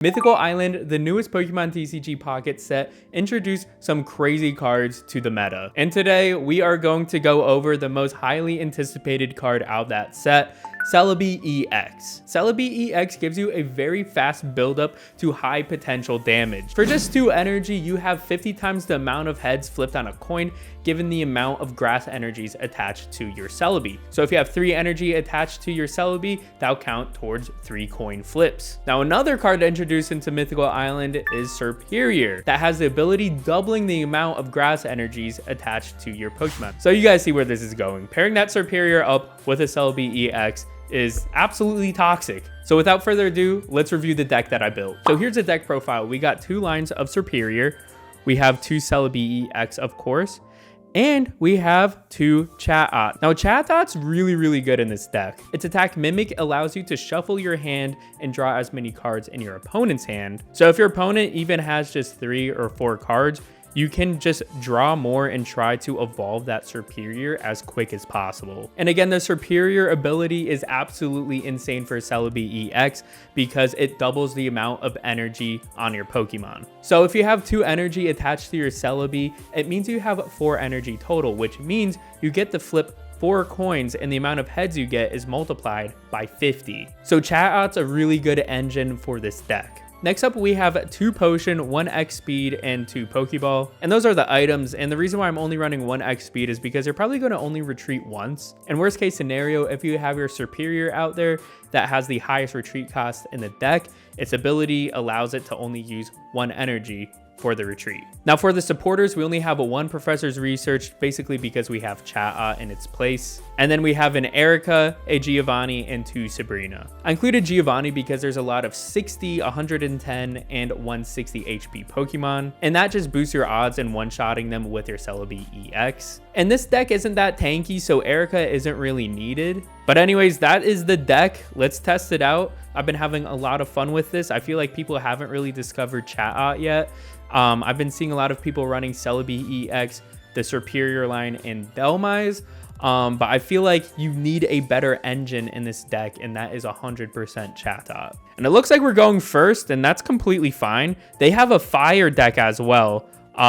Mythical Island, the newest Pokemon TCG Pocket set, introduced some crazy cards to the meta. And today, we are going to go over the most highly anticipated card out of that set, Celebi EX. Celebi EX gives you a very fast buildup to high potential damage. For just 2 energy, you have 50 times the amount of heads flipped on a coin, given the amount of grass energies attached to your Celebi. So if you have 3 energy attached to your Celebi, that'll count towards 3 coin flips. Now another card introduced into Mythical Island is Serperior, that has the ability doubling the amount of grass energies attached to your Pokemon. So you guys see where this is going. Pairing that Serperior up with a Celebi EX is absolutely toxic. So without further ado, let's review the deck that I built. So here's a deck profile. We got 2 lines of Serperior. We have 2 Celebi EX, of course. And we have 2 chatot. Now chatot's really good in this deck. Its attack Mimic allows you to shuffle your hand and draw as many cards in your opponent's hand. So if your opponent even has just 3 or 4 cards, you can just draw more and try to evolve that Serperior as quick as possible. And again, the Serperior ability is absolutely insane for Celebi EX because it doubles the amount of energy on your Pokemon. So if you have 2 energy attached to your Celebi, it means you have 4 energy total, which means you get to flip 4 coins and the amount of heads you get is multiplied by 50. So Chatot's a really good engine for this deck. Next up, we have 2 potion, 1 X speed, and 2 Pokeball. And those are the items. And the reason why I'm only running 1 X speed is because you're probably going to only retreat once. And worst case scenario, if you have your Serperior out there that has the highest retreat cost in the deck, its ability allows it to only use 1 energy for the retreat. Now for the supporters, we only have a 1 Professor's Research, basically because we have Chatot in its place. And then we have an Erica, a Giovanni, and 2 Sabrina. I included Giovanni because there's a lot of 60, 110, and 160 HP Pokemon, and that just boosts your odds in one-shotting them with your Celebi EX. And this deck isn't that tanky, so Erica isn't really needed. But anyways, that is the deck. Let's test it out. I've been having a lot of fun with this. I feel like people haven't really discovered Chatot yet. I've been seeing a lot of people running Celebi EX, the Serperior line, and Belmise. But I feel like you need a better engine in this deck, and that is 100% Chatot. And it looks like we're going first, and that's completely fine. They have a fire deck as well.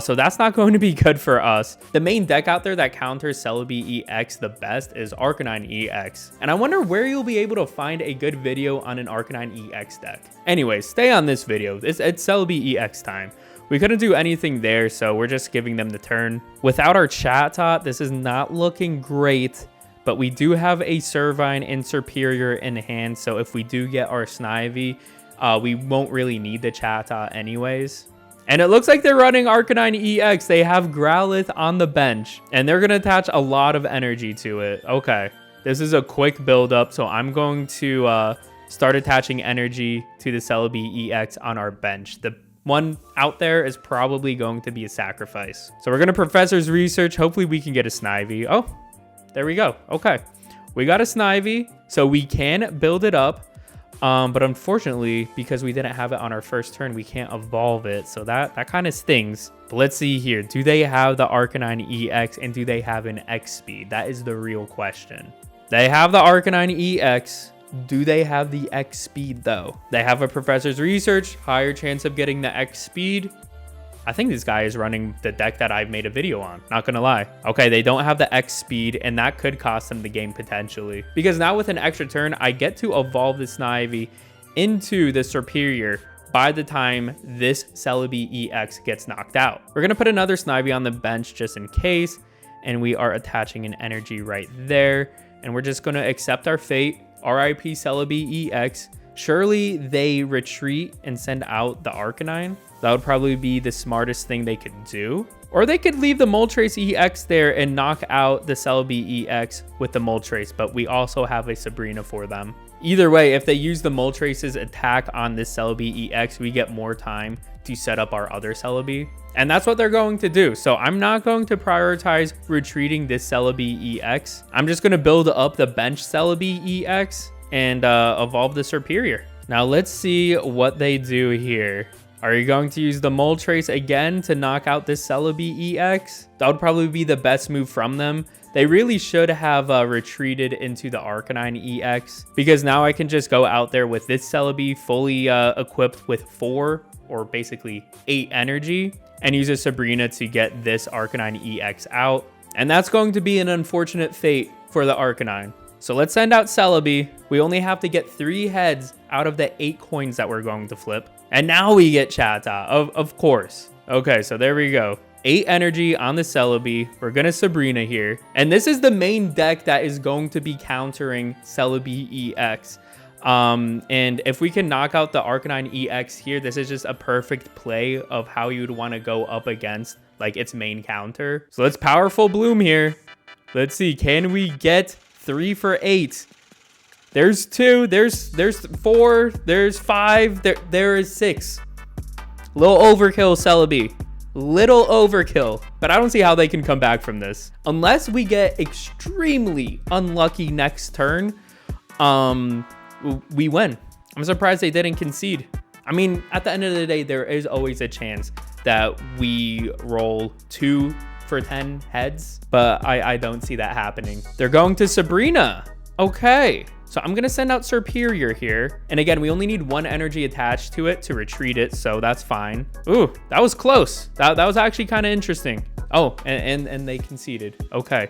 So that's not going to be good for us. The main deck out there that counters Celebi EX the best is Arcanine EX. And I wonder where you'll be able to find a good video on an Arcanine EX deck. Anyways, stay on this video. It's Celebi EX time. We couldn't do anything there, so we're just giving them the turn. Without our Chatot, this is not looking great, but we do have a Servine and Serperior in hand, so if we do get our Snivy, we won't really need the Chatot anyways. And it looks like they're running Arcanine EX. They have Growlithe on the bench, and they're going to attach a lot of energy to it. Okay, this is a quick build up, so I'm going to start attaching energy to the Celebi EX on our bench. The one out there is probably going to be a sacrifice. So we're going to Professor's Research. Hopefully we can get a Snivy. Oh, there we go. Okay, we got a Snivy, so we can build it up. But unfortunately, because we didn't have it on our first turn, we can't evolve it. So that kind of stings. But let's see here. Do they have the Arcanine EX and do they have an X speed? That is the real question. They have the Arcanine EX. Do they have the X speed though? They have a Professor's Research, higher chance of getting the X speed. I think this guy is running the deck that I've made a video on, not gonna lie. Okay, they don't have the X speed, and that could cost them the game potentially. Because now with an extra turn, I get to evolve the Snivy into the Serperior by the time this Celebi EX gets knocked out. We're gonna put another Snivy on the bench just in case, and we are attaching an energy right there. And we're just gonna accept our fate. RIP Celebi EX. Surely they retreat and send out the Arcanine. That would probably be the smartest thing they could do. Or they could leave the Moltres EX there and knock out the Celebi EX with the Moltres, but we also have a Sabrina for them. Either way, if they use the Moltres' attack on this Celebi EX, we get more time to set up our other Celebi. And that's what they're going to do. So I'm not going to prioritize retreating this Celebi EX. I'm just going to build up the bench Celebi EX and evolve the Serperior. Now let's see what they do here. Are you going to use the Moltres again to knock out this Celebi EX? That would probably be the best move from them. They really should have retreated into the Arcanine EX, because now I can just go out there with this Celebi fully equipped with 4 or basically 8 energy and use a Sabrina to get this Arcanine EX out. And that's going to be an unfortunate fate for the Arcanine. So let's send out Celebi. We only have to get 3 heads out of the 8 coins that we're going to flip. And now we get Chatot, of course. Okay, so there we go. 8 energy on the Celebi. We're going to Sabrina here. And this is the main deck that is going to be countering Celebi EX. And if we can knock out the Arcanine EX here, this is just a perfect play of how you'd want to go up against like its main counter. So let's powerful bloom here. Let's see, can we get 3 for 8? There's 2, there's 4, there's 5, there is 6. Little overkill, Celebi. Little overkill. But I don't see how they can come back from this. Unless we get extremely unlucky next turn, we win. I'm surprised they didn't concede. I mean, at the end of the day, there is always a chance that we roll 2 for 10 heads, but I don't see that happening. They're going to Sabrina. Okay. So I'm going to send out Serperior here. And again, we only need 1 energy attached to it to retreat it. So that's fine. Ooh, that was close. That was actually kind of interesting. Oh, and they conceded. Okay.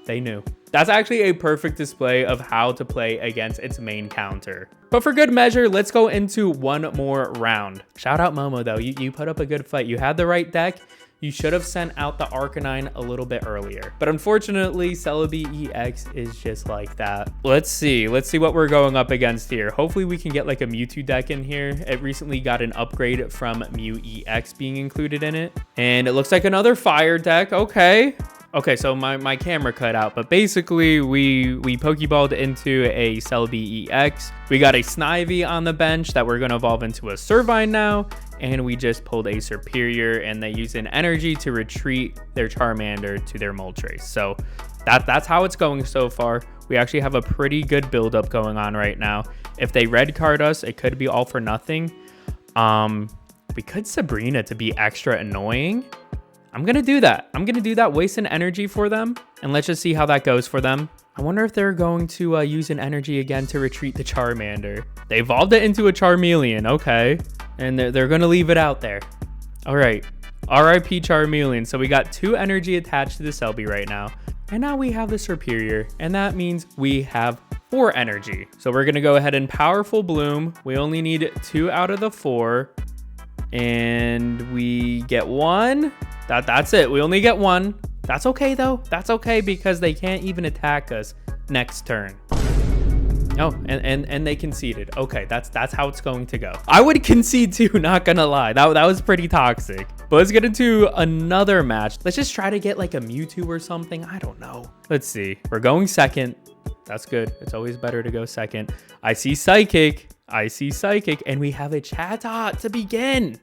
They knew. That's actually a perfect display of how to play against its main counter. But for good measure, let's go into one more round. Shout out Momo though. You put up a good fight. You had the right deck. You should have sent out the Arcanine a little bit earlier. But unfortunately, Celebi EX is just like that. Let's see what we're going up against here. Hopefully we can get like a Mewtwo deck in here. It recently got an upgrade from Mew EX being included in it. And it looks like another fire deck. Okay. Okay, so my camera cut out, but basically we Pokeballed into a Celebi EX. We got a Snivy on the bench that we're going to evolve into a Servine now. And we just pulled a Serperior, and they use an energy to retreat their Charmander to their Moltres. So that's how it's going so far. We actually have a pretty good buildup going on right now. If they red card us, it could be all for nothing. We could Sabrina to be extra annoying. I'm going to do that. Waste an energy for them. And let's just see how that goes for them. I wonder if they're going to use an energy again to retreat the Charmander. They evolved it into a Charmeleon. Okay. And they're going to leave it out there. All right. RIP Charmeleon. So we got 2 energy attached to the Celebi right now. And now we have the Serperior. And that means we have 4 energy. So we're going to go ahead and powerful bloom. We only need 2 out of the 4. And we get 1. That's it. We only get 1. That's okay though. That's okay because they can't even attack us next turn. Oh, and they conceded. Okay, that's how it's going to go. I would concede too, not gonna lie. That was pretty toxic. But let's get into another match. Let's just try to get like a Mewtwo or something. I don't know. Let's see. We're going second. That's good. It's always better to go second. I see Psychic. And we have a Chatot to begin.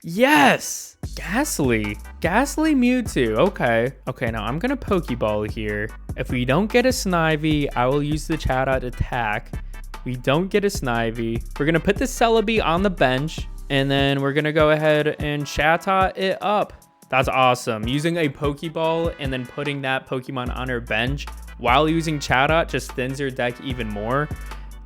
Yes! Ghastly Mewtwo. Okay, now I'm gonna Pokeball here. If we don't get a Snivy, I will use the Chatot attack. We don't get a Snivy. We're gonna put the Celebi on the bench, and then we're gonna go ahead and Chatot it up. That's awesome. Using a Pokeball and then putting that Pokemon on her bench while using Chatot just thins your deck even more.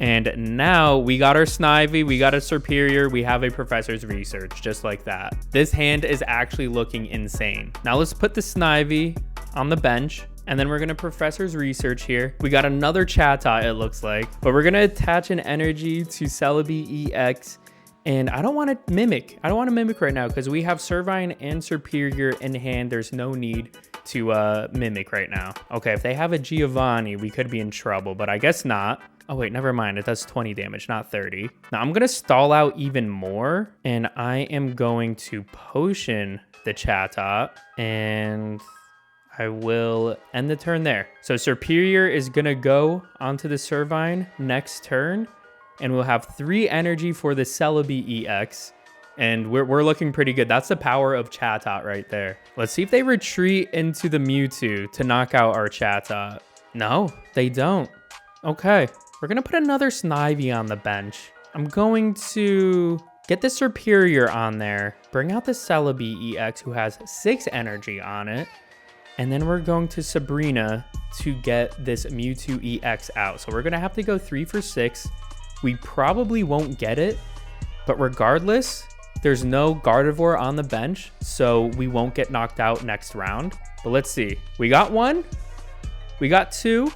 And now we got our Snivy, we got a Serperior, we have a Professor's Research, just like that. This hand is actually looking insane. Now let's put the Snivy on the bench, and then we're gonna Professor's Research here. We got another Chatot, it looks like, but we're gonna attach an energy to Celebi EX, and I don't wanna Mimic. I don't wanna Mimic right now, because we have Servine and Serperior in hand. There's no need to Mimic right now. Okay, if they have a Giovanni, we could be in trouble, but I guess not. Oh wait, never mind. It does 20 damage, not 30. Now I'm gonna stall out even more, and I am going to potion the Chatot, and I will end the turn there. So Serperior is gonna go onto the Servine next turn, and we'll have 3 energy for the Celebi EX, and we're looking pretty good. That's the power of Chatot right there. Let's see if they retreat into the Mewtwo to knock out our Chatot. No, they don't. Okay. We're going to put another Snivy on the bench. I'm going to get the Serperior on there. Bring out the Celebi EX, who has 6 energy on it. And then we're going to Sabrina to get this Mewtwo EX out. So we're gonna have to go 3 for 6. We probably won't get it, but regardless, there's no Gardevoir on the bench, so we won't get knocked out next round. But let's see. We got 1, we got 2,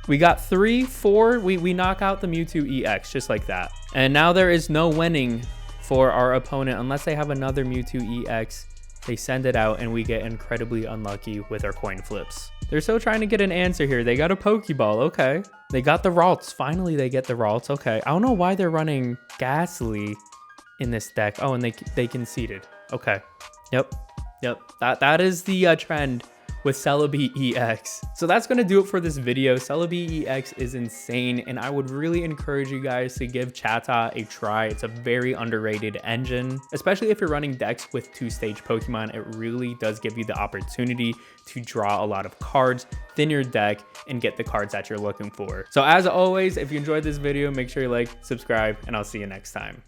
we got 3, 4. We knock out the Mewtwo EX just like that. And now there is no winning for our opponent unless they have another Mewtwo EX. They send it out and we get incredibly unlucky with our coin flips. They're still trying to get an answer here. They got a Pokeball, okay. They got the Ralts. Finally, they get the Ralts, okay. I don't know why they're running Ghastly in this deck. Oh, and they conceded. Okay. Yep. That is the trend with Celebi EX. So that's gonna do it for this video. Celebi EX is insane, and I would really encourage you guys to give Chatot a try. It's a very underrated engine, especially if you're running decks with 2-stage Pokemon. It really does give you the opportunity to draw a lot of cards, thin your deck, and get the cards that you're looking for. So as always, if you enjoyed this video, make sure you like, subscribe, and I'll see you next time.